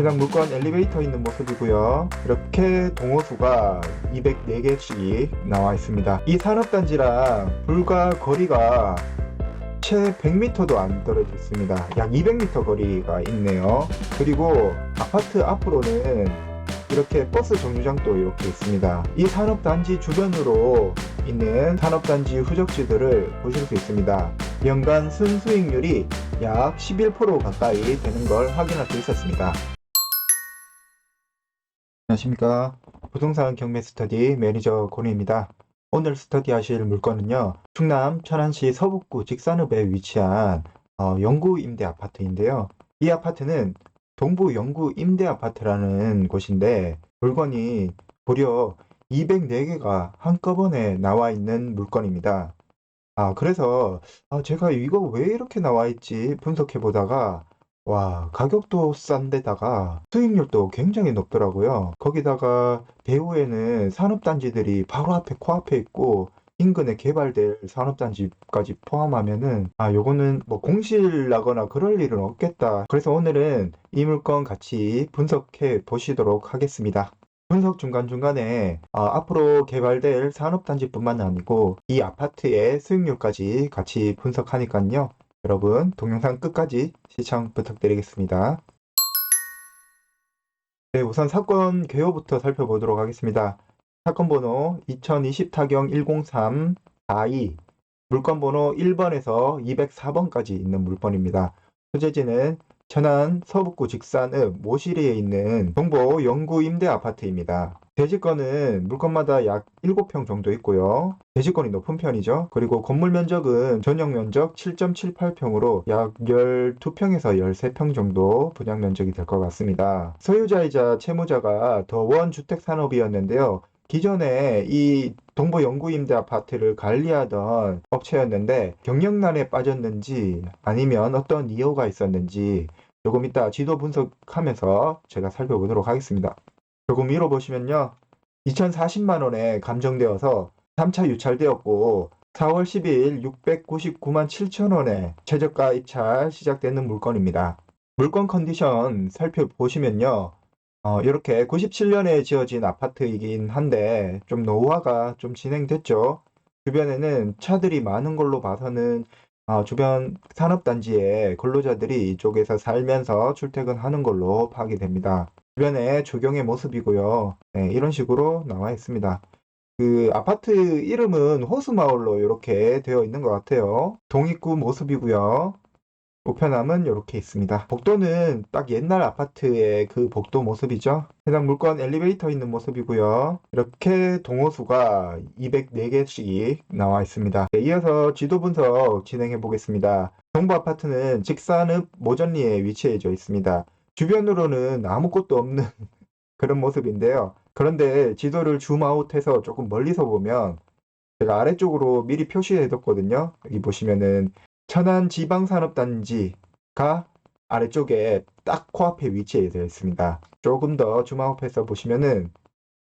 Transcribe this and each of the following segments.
해당 물건 엘리베이터 있는 모습이고요. 이렇게 동호수가 204개씩 나와 있습니다. 이 산업단지랑 불과 거리가 채 100m도 안 떨어져 있습니다. 약 200m 거리가 있네요. 그리고 아파트 앞으로는 이렇게 버스 정류장도 이렇게 있습니다. 이 산업단지 주변으로 있는 산업단지 후적지들을 보실 수 있습니다. 연간 순수익률이 약 11% 가까이 되는 걸 확인할 수 있었습니다. 안녕하십니까. 부동산 경매 스터디 매니저 권희입니다. 오늘 스터디 하실 물건은요, 충남 천안시 서북구 직산읍에 위치한 영구 임대 아파트인데요. 이 아파트는 동부 영구 임대 아파트라는 곳인데 물건이 무려 204개가 한꺼번에 나와 있는 물건입니다. 그래서 제가 이거 왜 이렇게 나와 있지 분석해 보다가 와, 가격도 싼데다가 수익률도 굉장히 높더라고요. 거기다가 배후에는 산업단지들이 바로 앞에 코앞에 있고 인근에 개발될 산업단지까지 포함하면은 요거는 뭐 공실 나거나 그럴 일은 없겠다. 그래서 오늘은 이 물건 같이 분석해 보시도록 하겠습니다. 분석 중간중간에 앞으로 개발될 산업단지뿐만 아니고 이 아파트의 수익률까지 같이 분석하니까요. 여러분 동영상 끝까지 시청 부탁드리겠습니다. 네, 우선 사건 개요부터 살펴보도록 하겠습니다. 사건 번호 2020-103-42 물건 번호 1번에서 204번까지 있는 물건입니다. 소재지는 천안 서북구 직산읍 모시리에 있는 동보 영구 임대 아파트입니다. 대지권은 물건마다 약 7평 정도 있고요. 대지권이 높은 편이죠. 그리고 건물 면적은 전용 면적 7.78평으로 약 12평에서 13평 정도 분양 면적이 될 것 같습니다. 소유자이자 채무자가 더원 주택산업이었는데요. 기존에 이 동보 영구 임대 아파트를 관리하던 업체였는데 경영난에 빠졌는지 아니면 어떤 이유가 있었는지 조금 이따 지도 분석하면서 제가 살펴보도록 하겠습니다. 조금 위로 보시면요. 2040만 원에 감정되어서 3차 유찰되었고 4월 10일 699만 7천 원에 최저가 입찰 시작되는 물건입니다. 물건 컨디션 살펴보시면요. 이렇게 97년에 지어진 아파트이긴 한데 좀 노후화가 좀 진행됐죠. 주변에는 차들이 많은 걸로 봐서는 주변 산업단지에 근로자들이 이쪽에서 살면서 출퇴근하는 걸로 파악이 됩니다. 주변에 조경의 모습이고요. 네, 이런 식으로 나와 있습니다. 그 아파트 이름은 호수마을로 이렇게 되어 있는 것 같아요. 동입구 모습이고요. 우편함은 이렇게 있습니다. 복도는 딱 옛날 아파트의 그 복도 모습이죠. 해당 물건 엘리베이터 있는 모습이고요. 이렇게 동호수가 204개씩 나와 있습니다. 네, 이어서 지도 분석 진행해 보겠습니다. 정부 아파트는 직산읍 모전리에 위치해져 있습니다. 주변으로는 아무것도 없는 그런 모습인데요. 그런데 지도를 줌아웃해서 조금 멀리서 보면 제가 아래쪽으로 미리 표시해뒀거든요. 여기 보시면은 천안지방산업단지가 아래쪽에 딱 코앞에 위치해 있습니다. 조금 더 줌아웃해서 보시면은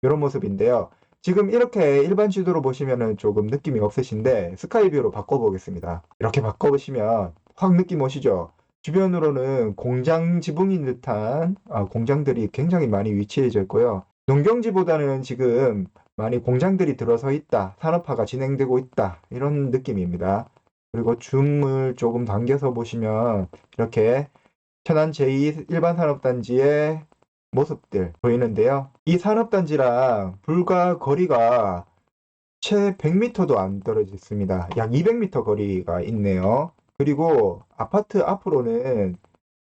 이런 모습인데요. 지금 이렇게 일반 지도로 보시면은 조금 느낌이 없으신데 스카이뷰로 바꿔보겠습니다. 이렇게 바꿔보시면 확 느낌 오시죠? 주변으로는 공장 지붕인 듯한 공장들이 굉장히 많이 위치해져 있고요. 농경지보다는 지금 많이 공장들이 들어서 있다, 산업화가 진행되고 있다 이런 느낌입니다. 그리고 줌을 조금 당겨서 보시면 이렇게 천안 제2 일반산업단지의 모습들 보이는데요. 이 산업단지랑 불과 거리가 채 100m도 안 떨어져 있습니다. 약 200m 거리가 있네요. 그리고 아파트 앞으로는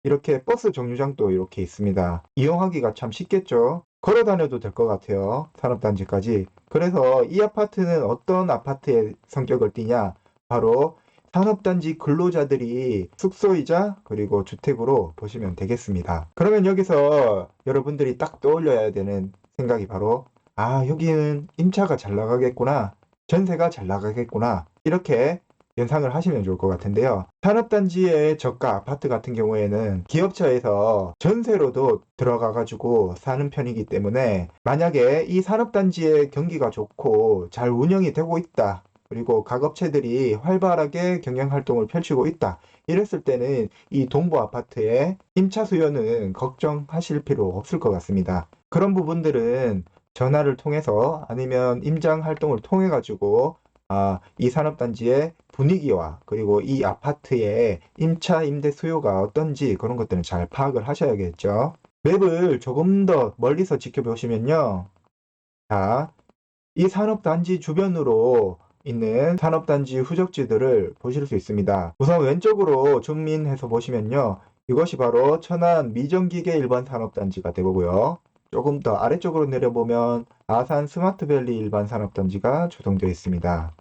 이렇게 버스 정류장도 이렇게 있습니다. 이용하기가 참 쉽겠죠. 걸어 다녀도 될 것 같아요. 산업단지까지. 그래서 이 아파트는 어떤 아파트의 성격을 띠냐? 바로 산업단지 근로자들이 숙소이자 그리고 주택으로 보시면 되겠습니다. 그러면 여기서 여러분들이 딱 떠올려야 되는 생각이 바로 여기는 임차가 잘 나가겠구나, 전세가 잘 나가겠구나 이렇게 연상을 하시면 좋을 것 같은데요. 산업단지의 저가 아파트 같은 경우에는 기업처에서 전세로도 들어가 가지고 사는 편이기 때문에 만약에 이 산업단지의 경기가 좋고 잘 운영이 되고 있다, 그리고 가업체들이 활발하게 경영 활동을 펼치고 있다. 이랬을 때는 이 동부 아파트의 임차 수요는 걱정하실 필요 없을 것 같습니다. 그런 부분들은 전화를 통해서 아니면 임장 활동을 통해 가지고 이 산업단지의 분위기와 그리고 이 아파트의 임차 임대 수요가 어떤지 그런 것들은 잘 파악을 하셔야겠죠. 맵을 조금 더 멀리서 지켜보시면요. 자, 이 산업단지 주변으로 있는 산업단지 후적지들을 보실 수 있습니다. 우선 왼쪽으로 줌인해서 보시면요. 이것이 바로 천안 미정기계 일반 산업단지가 되고요. 조금 더 아래쪽으로 내려보면 아산 스마트밸리 일반 산업단지가 조성되어 있습니다.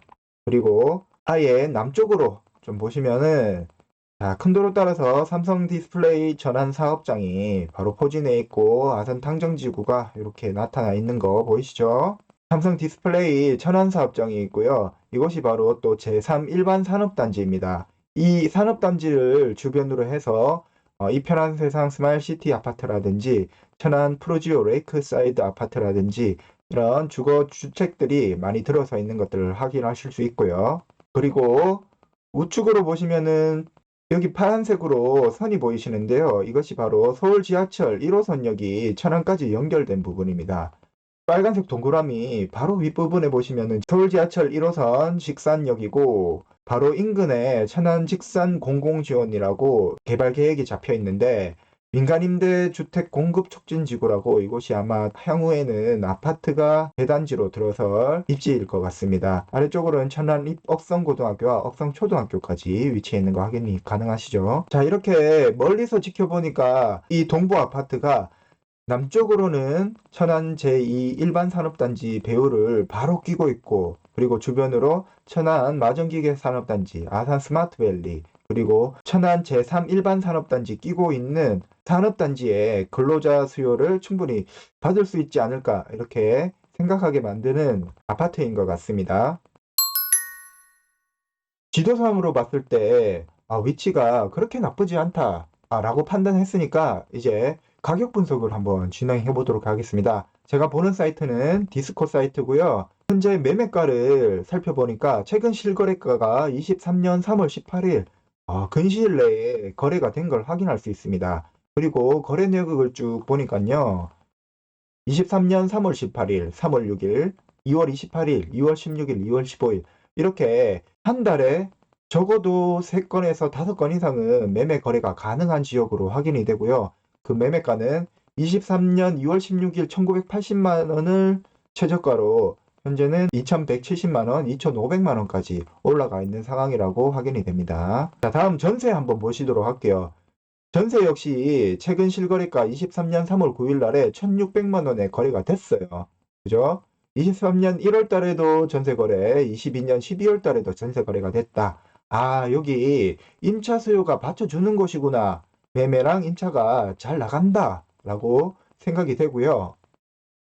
그리고 아예 남쪽으로 좀 보시면은 큰 도로 따라서 삼성 디스플레이 전환 사업장이 바로 포진해 있고 아산 탕정지구가 이렇게 나타나 있는 거 보이시죠? 삼성 디스플레이 천안 사업장이 있고요. 이것이 바로 또 제3 일반 산업단지입니다. 이 산업단지를 주변으로 해서 이 편한 세상 스마일시티 아파트라든지 천안 프로지오 레이크사이드 아파트라든지 이런 주거 주택들이 많이 들어서 있는 것들을 확인하실 수 있고요. 그리고 우측으로 보시면은 여기 파란색으로 선이 보이시는데요. 이것이 바로 서울 지하철 1호선역이 천안까지 연결된 부분입니다. 빨간색 동그라미 바로 윗부분에 보시면은 서울 지하철 1호선 직산역이고 바로 인근에 천안 직산 공공지원이라고 개발 계획이 잡혀 있는데 민간임대 주택 공급 촉진 지구라고 이곳이 아마 향후에는 아파트가 대단지로 들어설 입지일 것 같습니다. 아래쪽으로는 천안 억성고등학교와 억성초등학교까지 위치해 있는 거 확인이 가능하시죠. 자, 이렇게 멀리서 지켜보니까 이 동부 아파트가 남쪽으로는 천안 제2 일반 산업단지 배후를 바로 끼고 있고 그리고 주변으로 천안 마정기계 산업단지, 아산 스마트밸리, 그리고 천안 제3 일반 산업단지 끼고 있는 산업단지의 근로자 수요를 충분히 받을 수 있지 않을까 이렇게 생각하게 만드는 아파트인 것 같습니다. 지도상으로 봤을 때 위치가 그렇게 나쁘지 않다 라고 판단했으니까 이제 가격 분석을 한번 진행해 보도록 하겠습니다. 제가 보는 사이트는 디스코 사이트고요. 현재 매매가를 살펴보니까 최근 실거래가가 23년 3월 18일 근시일 내에 거래가 된 걸 확인할 수 있습니다. 그리고 거래 내역을 쭉 보니까요. 23년 3월 18일, 3월 6일, 2월 28일, 2월 16일, 2월 15일 이렇게 한 달에 적어도 3건에서 5건 이상은 매매 거래가 가능한 지역으로 확인이 되고요. 그 매매가는 23년 2월 16일 1980만 원을 최저가로 현재는 2170만 원, 2500만 원까지 올라가 있는 상황이라고 확인이 됩니다. 자, 다음 전세 한번 보시도록 할게요. 전세 역시 최근 실거래가 23년 3월 9일 날에 1600만 원에 거래가 됐어요. 그죠? 23년 1월 달에도 전세 거래, 22년 12월 달에도 전세 거래가 됐다. 여기 임차 수요가 받쳐주는 곳이구나. 매매랑 임차가 잘 나간다. 라고 생각이 되고요.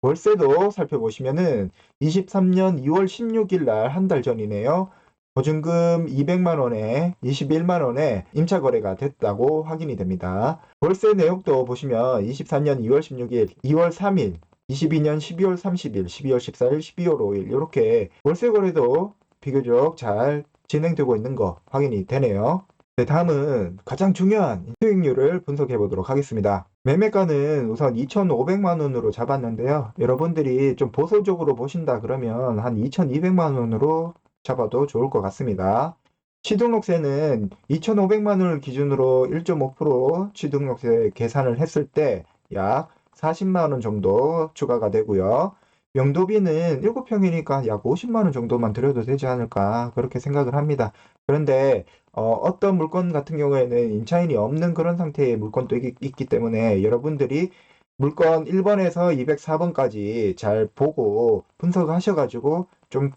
월세도 살펴보시면은 23년 2월 16일 날 한 달 전이네요. 보증금 200만 원에 21만 원에 임차 거래가 됐다고 확인이 됩니다. 월세 내역도 보시면 24년 2월 16일, 2월 3일, 22년 12월 30일, 12월 14일, 12월 5일 이렇게 월세 거래도 비교적 잘 진행되고 있는 거 확인이 되네요. 네, 다음은 가장 중요한 수익률을 분석해 보도록 하겠습니다. 매매가는 우선 2,500만 원으로 잡았는데요. 여러분들이 좀 보수적으로 보신다 그러면 한 2,200만 원으로 잡아도 좋을 것 같습니다. 취등록세는 2,500만 원을 기준으로 1.5% 취등록세 계산을 했을 때 약 40만 원 정도 추가가 되고요. 용도비는 7평이니까 약 50만 원 정도만 들여도 되지 않을까 그렇게 생각을 합니다. 그런데 어떤 물건 같은 경우에는 임차인이 없는 그런 상태의 물건도 있기 때문에 여러분들이 물건 1번에서 204번까지 잘 보고 분석하셔가지고 좀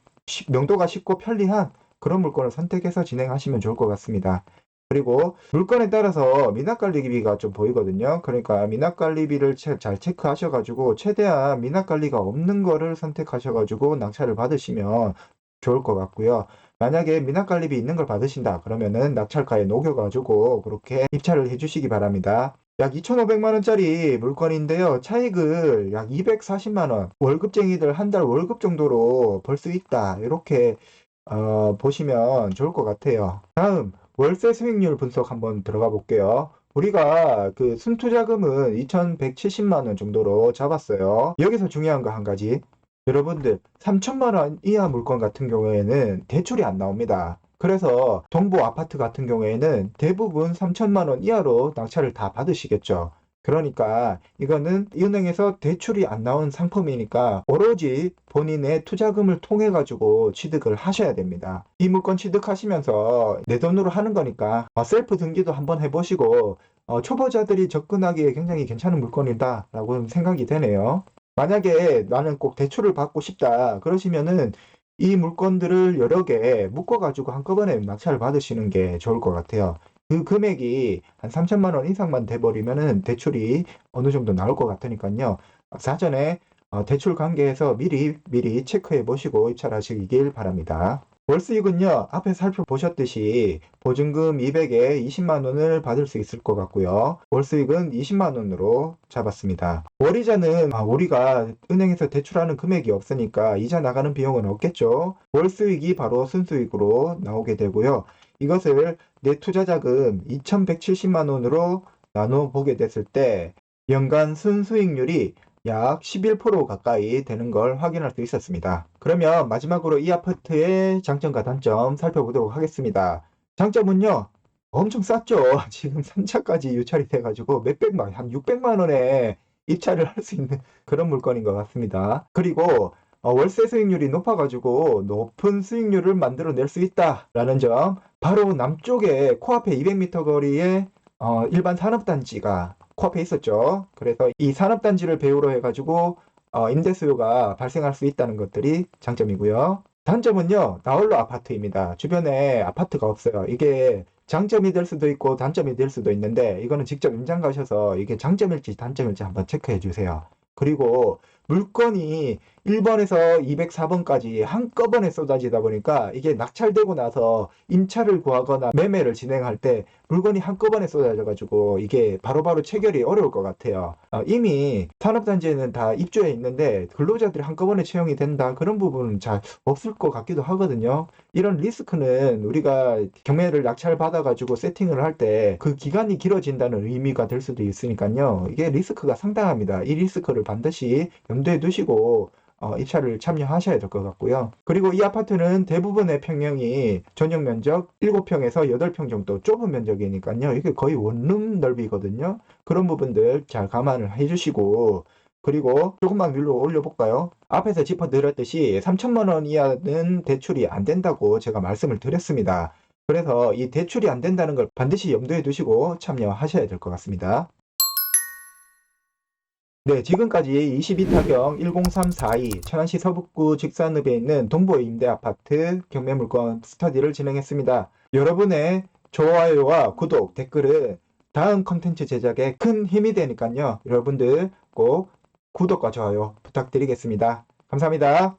명도가 쉽고 편리한 그런 물건을 선택해서 진행하시면 좋을 것 같습니다. 그리고 물건에 따라서 미납관리비가 좀 보이거든요. 그러니까 미납관리비를 잘 체크하셔가지고 최대한 미납관리가 없는 거를 선택하셔가지고 낙찰을 받으시면 좋을 것 같고요. 만약에 미납관리비 있는 걸 받으신다 그러면은 낙찰가에 녹여가지고 그렇게 입찰을 해주시기 바랍니다. 약 2,500만 원짜리 물건인데요. 차익을 약 240만 원, 월급쟁이들 한 달 월급 정도로 벌 수 있다. 이렇게 보시면 좋을 것 같아요. 다음 월세 수익률 분석 한번 들어가 볼게요. 우리가 그 순투자금은 2,170만 원 정도로 잡았어요. 여기서 중요한 거 한 가지. 여러분들 3천만 원 이하 물건 같은 경우에는 대출이 안 나옵니다. 그래서 동부 아파트 같은 경우에는 대부분 3천만 원 이하로 낙찰을 다 받으시겠죠. 그러니까 이거는 은행에서 대출이 안 나온 상품이니까 오로지 본인의 투자금을 통해 가지고 취득을 하셔야 됩니다. 이 물건 취득하시면서 내 돈으로 하는 거니까 셀프 등기도 한번 해보시고 초보자들이 접근하기에 굉장히 괜찮은 물건이다 라고 생각이 되네요. 만약에 나는 꼭 대출을 받고 싶다 그러시면은 이 물건들을 여러 개 묶어 가지고 한꺼번에 낙찰을 받으시는 게 좋을 것 같아요. 그 금액이 한 3천만 원 이상만 돼버리면은 대출이 어느 정도 나올 것 같으니까요. 사전에 대출 관계에서 미리 체크해 보시고 입찰하시길 바랍니다. 월수익은요, 앞에 살펴보셨듯이 보증금 200에 20만 원을 받을 수 있을 것 같고요. 월수익은 20만 원으로 잡았습니다. 월이자는 우리가 은행에서 대출하는 금액이 없으니까 이자 나가는 비용은 없겠죠. 월수익이 바로 순수익으로 나오게 되고요. 이것을 내 투자자금 2,170만 원으로 나눠 보게 됐을 때 연간 순수익률이 약 11% 가까이 되는 걸 확인할 수 있었습니다. 그러면 마지막으로 이 아파트의 장점과 단점 살펴보도록 하겠습니다. 장점은요, 엄청 쌌죠. 지금 3차까지 유찰이 돼가지고 한 600만 원에 입찰을 할 수 있는 그런 물건인 것 같습니다. 그리고 월세 수익률이 높아가지고 높은 수익률을 만들어낼 수 있다라는 점, 바로 남쪽에 코앞에 200m 거리에 일반 산업단지가 코앞에 있었죠. 그래서 이 산업단지를 배후로 해가지고 임대 수요가 발생할 수 있다는 것들이 장점이고요. 단점은요, 나홀로 아파트입니다. 주변에 아파트가 없어요. 이게 장점이 될 수도 있고 단점이 될 수도 있는데 이거는 직접 임장 가셔서 이게 장점일지 단점일지 한번 체크해 주세요. 그리고 물건이 1번에서 204번까지 한꺼번에 쏟아지다 보니까 이게 낙찰되고 나서 임차를 구하거나 매매를 진행할 때 물건이 한꺼번에 쏟아져가지고 이게 바로바로 체결이 어려울 것 같아요. 이미 산업단지에는 다 입주해 있는데 근로자들이 한꺼번에 채용이 된다 그런 부분은 잘 없을 것 같기도 하거든요. 이런 리스크는 우리가 경매를 낙찰 받아가지고 세팅을 할 때 그 기간이 길어진다는 의미가 될 수도 있으니까요. 이게 리스크가 상당합니다. 이 리스크를 반드시 염두에 두시고 입찰을 참여하셔야 될 것 같고요. 그리고 이 아파트는 대부분의 평형이 전용 면적 7평에서 8평 정도 좁은 면적이니까요. 이게 거의 원룸 넓이거든요. 그런 부분들 잘 감안을 해주시고, 그리고 조금만 위로 올려볼까요? 앞에서 짚어드렸듯이 3천만 원 이하는 대출이 안 된다고 제가 말씀을 드렸습니다. 그래서 이 대출이 안 된다는 걸 반드시 염두에 두시고 참여하셔야 될 것 같습니다. 네, 지금까지 22타경 10342 천안시 서북구 직산읍에 있는 동보 임대아파트 경매물건 스터디를 진행했습니다. 여러분의 좋아요와 구독, 댓글은 다음 컨텐츠 제작에 큰 힘이 되니까요. 여러분들 꼭 구독과 좋아요 부탁드리겠습니다. 감사합니다.